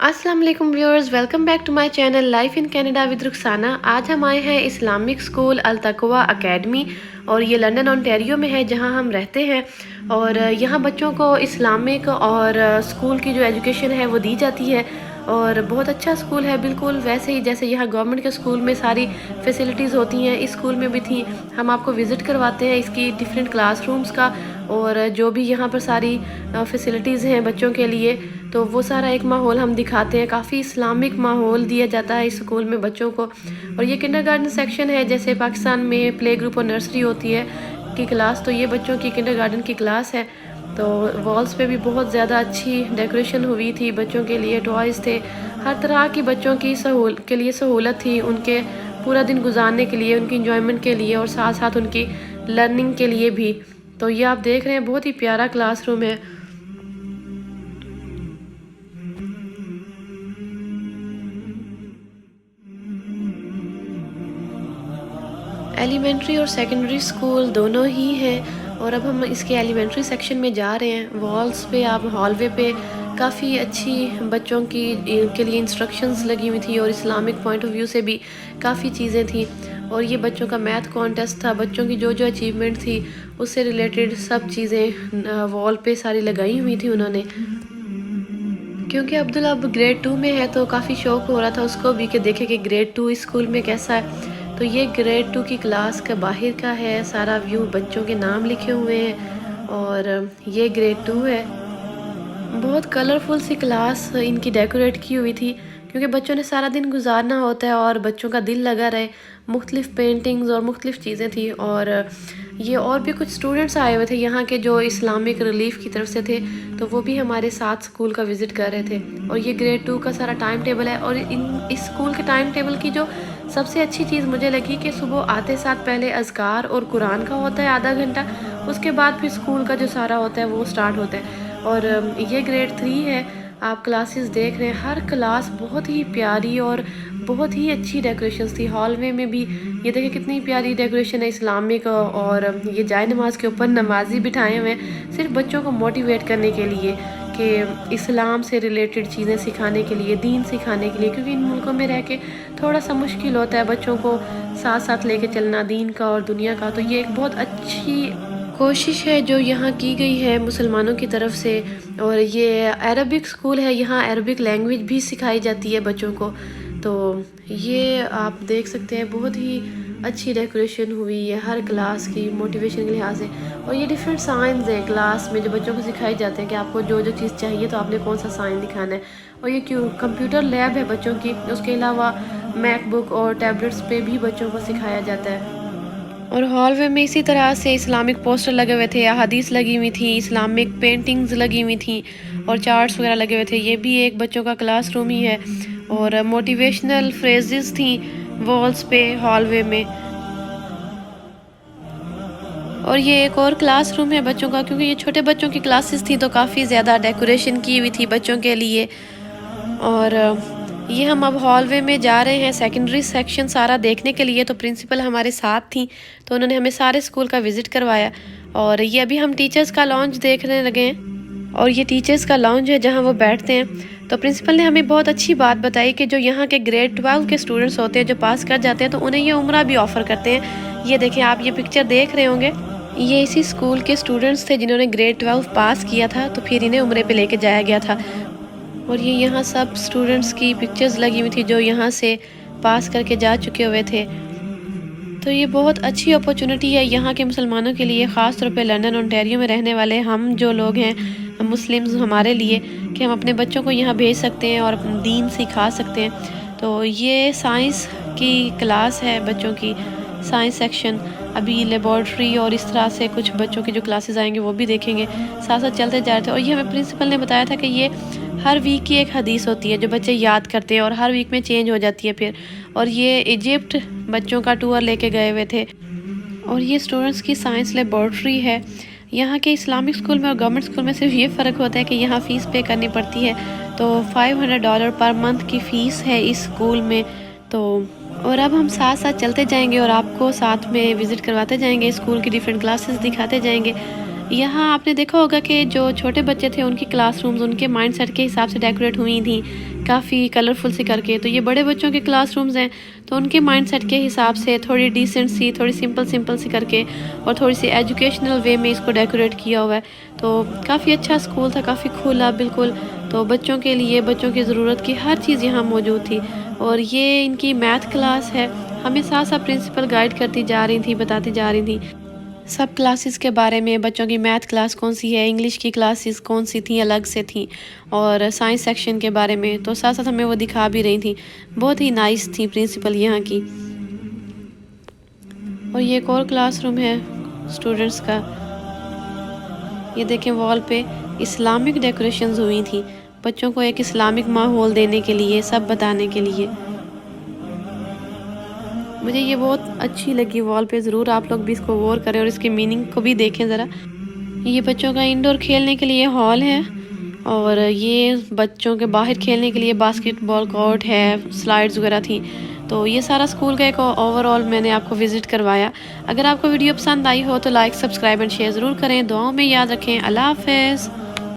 अस्सलाम वालेकुम viewers, welcome back to my channel life in Canada with Rukhsana. आज हम आए हैं इस्लामिक स्कूल अल तकवा एकेडमी और ये लंदन ओंटारियो में है जहां हम रहते हैं। और यहां बच्चों को इस्लामिक और स्कूल की जो एजुकेशन है वो दी जाती है और बहुत अच्छा स्कूल है, बिल्कुल वैसे ही जैसे यहाँ गवर्नमेंट के स्कूल में सारी फैसिलिटीज़ होती हैं इस स्कूल में भी थी। हम आपको विज़िट करवाते हैं इसकी डिफरेंट क्लासरूम्स का और जो भी यहाँ पर सारी फैसिलिटीज़ हैं बच्चों के लिए, तो वो सारा एक माहौल हम दिखाते हैं। काफ़ी इस्लामिक माहौल दिया जाता है इस स्कूल में बच्चों को। और ये किंडरगार्टन सेक्शन है, जैसे पाकिस्तान में प्ले ग्रुप और नर्सरी होती है की क्लास, तो ये बच्चों की किंडरगार्टन की क्लास है। तो वॉल्स पे भी बहुत ज़्यादा अच्छी डेकोरेशन हुई थी, बच्चों के लिए टॉयज़ थे, हर तरह की बच्चों की सहूलत थी उनके पूरा दिन गुजारने के लिए, उनकी इंजॉयमेंट के लिए और साथ साथ उनकी लर्निंग के लिए भी। तो ये आप देख रहे हैं बहुत ही प्यारा क्लासरूम है। एलिमेंट्री और सेकेंडरी स्कूल दोनों ही हैं। और अब हम इसके एलिमेंट्री सेक्शन में जा रहे हैं। वॉल्स पे आप हॉलवे पे काफ़ी अच्छी बच्चों की के लिए इंस्ट्रक्शंस लगी हुई थी और इस्लामिक पॉइंट ऑफ व्यू से भी काफ़ी चीज़ें थी। और ये बच्चों का मैथ कॉन्टेस्ट था, बच्चों की जो जो अचीवमेंट थी उससे रिलेटेड सब चीज़ें वॉल पे सारी लगाई हुई थी उन्होंने। क्योंकि अब्दुल अब ग्रेड 2 में है तो काफ़ी शौक हो रहा था उसको भी कि देखे कि ग्रेड 2 स्कूल में कैसा है। तो ये ग्रेड 2 की क्लास का बाहर का है सारा व्यू, बच्चों के नाम लिखे हुए हैं और ये ग्रेड 2 है। बहुत कलरफुल सी क्लास इनकी डेकोरेट की हुई थी क्योंकि बच्चों ने सारा दिन गुजारना होता है और बच्चों का दिल लगा रहे। मुख्तलिफ़ पेंटिंग्स और मुख्तलिफ़ चीज़ें थी और ये और भी कुछ स्टूडेंट्स आए हुए थे यहाँ के जो इस्लामिक रिलीफ की तरफ से थे, तो वो भी हमारे साथ स्कूल का विज़िट कर रहे थे। और ये ग्रेड 2 का सारा टाइम टेबल है। और इस स्कूल के टाइम टेबल की जो सबसे अच्छी चीज़ मुझे लगी कि सुबह आते साथ पहले अज़कार और कुरान का होता है आधा घंटा, उसके बाद फिर स्कूल का जो सारा होता है वो स्टार्ट होता है। और ये ग्रेड 3 है, आप क्लासेस देख रहे हैं, हर क्लास बहुत ही प्यारी और बहुत ही अच्छी डेकोरेशंस थी। हॉलवे में भी ये देखिए कितनी प्यारी डेकोरेशन है इस्लामिक। और ये जाए नमाज के ऊपर नमाजी बिठाए हुए हैं सिर्फ बच्चों को मोटिवेट करने के लिए कि इस्लाम से रिलेटेड चीज़ें सिखाने के लिए, दीन सिखाने के लिए, क्योंकि इन मुल्कों में रह के थोड़ा सा मुश्किल होता है बच्चों को साथ साथ लेके चलना दीन का और दुनिया का। तो ये एक बहुत अच्छी कोशिश है जो यहाँ की गई है मुसलमानों की तरफ से। और ये अरबिक स्कूल है, यहाँ अरबिक लैंग्वेज भी सिखाई जाती है बच्चों को। तो ये आप देख सकते हैं बहुत ही अच्छी डेकोरेशन हुई है हर क्लास की मोटिवेशन के लिहाज से। और ये डिफरेंट साइंस है क्लास में जो बच्चों को सिखाई जाते हैं कि आपको जो जो चीज़ चाहिए तो आपने कौन सा साइन दिखाना है। और ये कंप्यूटर लैब है बच्चों की, उसके अलावा मैकबुक और टैबलेट्स पे भी बच्चों को सिखाया जाता है। और हॉलवे में इसी तरह से इस्लामिक पोस्टर लगे हुए थे, अहादीस लगी हुई थी, इस्लामिक पेंटिंग्स लगी हुई थी और चार्ट्स वगैरह लगे हुए थे। ये भी एक बच्चों का क्लासरूम ही है और मोटिवेशनल फ्रेजेस थी वॉल्स पे हॉलवे में। और ये एक और क्लासरूम है बच्चों का, क्योंकि ये छोटे बच्चों की क्लासेस थी तो काफ़ी ज़्यादा डेकोरेशन की हुई थी बच्चों के लिए। और ये हम अब हॉलवे में जा रहे हैं सेकेंडरी सेक्शन सारा देखने के लिए। तो प्रिंसिपल हमारे साथ थी तो उन्होंने हमें सारे स्कूल का विज़िट करवाया। और ये अभी हम टीचर्स का लॉन्च देखने लगे हैं और ये टीचर्स का लॉन्च है जहां वो बैठते हैं। तो प्रिंसिपल ने हमें बहुत अच्छी बात बताई कि जो यहाँ के ग्रेड 12 के स्टूडेंट्स होते हैं जो पास कर जाते हैं तो उन्हें ये उम्रा भी ऑफ़र करते हैं। ये देखें, आप ये पिक्चर देख रहे होंगे, ये इसी स्कूल के स्टूडेंट्स थे जिन्होंने ग्रेड 12 पास किया था तो फिर इन्हें उम्रे पे लेके जाया गया था। और ये यहाँ सब स्टूडेंट्स की पिक्चर्स लगी हुई थी जो यहाँ से पास करके जा चुके हुए थे। तो ये बहुत अच्छी अपॉर्चुनिटी है यहाँ के मुसलमानों के लिए, ख़ास तौर पे लंदन ओंटारियो में रहने वाले हम जो लोग हैं मुस्लिम्स, हमारे लिए कि हम अपने बच्चों को यहाँ भेज सकते हैं और अपना दीन सिखा सकते हैं। तो ये साइंस की क्लास है बच्चों की, साइंस सेक्शन। अभी लेबॉर्ट्री और इस तरह से कुछ बच्चों की जो क्लासेस आएंगे वो भी देखेंगे, साथ साथ चलते जा रहे थे। और ये हमें प्रिंसिपल ने बताया था कि ये हर वीक की एक हदीस होती है जो बच्चे याद करते हैं और हर वीक में चेंज हो जाती है फिर। और ये इजिप्ट बच्चों का टूर लेके गए हुए थे। और ये स्टूडेंट्स की साइंस लेबॉर्ट्री है। यहाँ के इस्लामिक स्कूल में और गवर्नमेंट स्कूल में सिर्फ ये फ़र्क होता है कि यहाँ फ़ीस पे करनी पड़ती है। तो $500 पर मंथ की फ़ीस है इस स्कूल में। तो और अब हम साथ साथ चलते जाएंगे और आपको साथ में विज़िट करवाते जाएंगे, स्कूल की डिफरेंट क्लासेस दिखाते जाएंगे। यहाँ आपने देखा होगा कि जो छोटे बच्चे थे उनकी क्लासरूम्स उनके माइंडसेट के हिसाब से डेकोरेट हुई थी, काफ़ी कलरफुल सी करके। तो ये बड़े बच्चों के क्लासरूम्स हैं, तो उनके माइंडसेट के हिसाब से थोड़ी डिसेंट सी, थोड़ी सिंपल सिंपल सी करके और थोड़ी सी एजुकेशनल वे में इसको डेकोरेट किया हुआ है। तो काफ़ी अच्छा स्कूल था, काफ़ी खुला बिल्कुल। तो बच्चों के लिए, बच्चों की ज़रूरत की हर चीज़ यहाँ मौजूद थी। और ये इनकी मैथ क्लास है, हमें साथ साथ प्रिंसिपल गाइड करती जा रही थी, बताती जा रही थी सब क्लासेस के बारे में। बच्चों की मैथ क्लास कौन सी है, इंग्लिश की क्लासेस कौन सी थी, अलग से थी, और साइंस सेक्शन के बारे में तो साथ साथ हमें वो दिखा भी रही थी। बहुत ही नाइस थी प्रिंसिपल यहाँ की। और ये एक और क्लासरूम है स्टूडेंट्स का। ये देखें, वॉल पे इस्लामिक डेकोरेशंस हुई थी, बच्चों को एक इस्लामिक माहौल देने के लिए, सब बताने के लिए। मुझे ये बहुत अच्छी लगी वॉल पे। ज़रूर आप लोग भी इसको गौर करें और इसके मीनिंग को भी देखें ज़रा। ये बच्चों का इंडोर खेलने के लिए हॉल है, और ये बच्चों के बाहर खेलने के लिए बास्केटबॉल कोर्ट है, स्लाइड्स वगैरह थी। तो ये सारा स्कूल का एक ओवरऑल मैंने आपको विज़िट करवाया। अगर आपको वीडियो पसंद आई हो तो लाइक, सब्सक्राइब एंड शेयर ज़रूर करें। दुआओं में याद रखें। अल्लाह हाफ़िज़।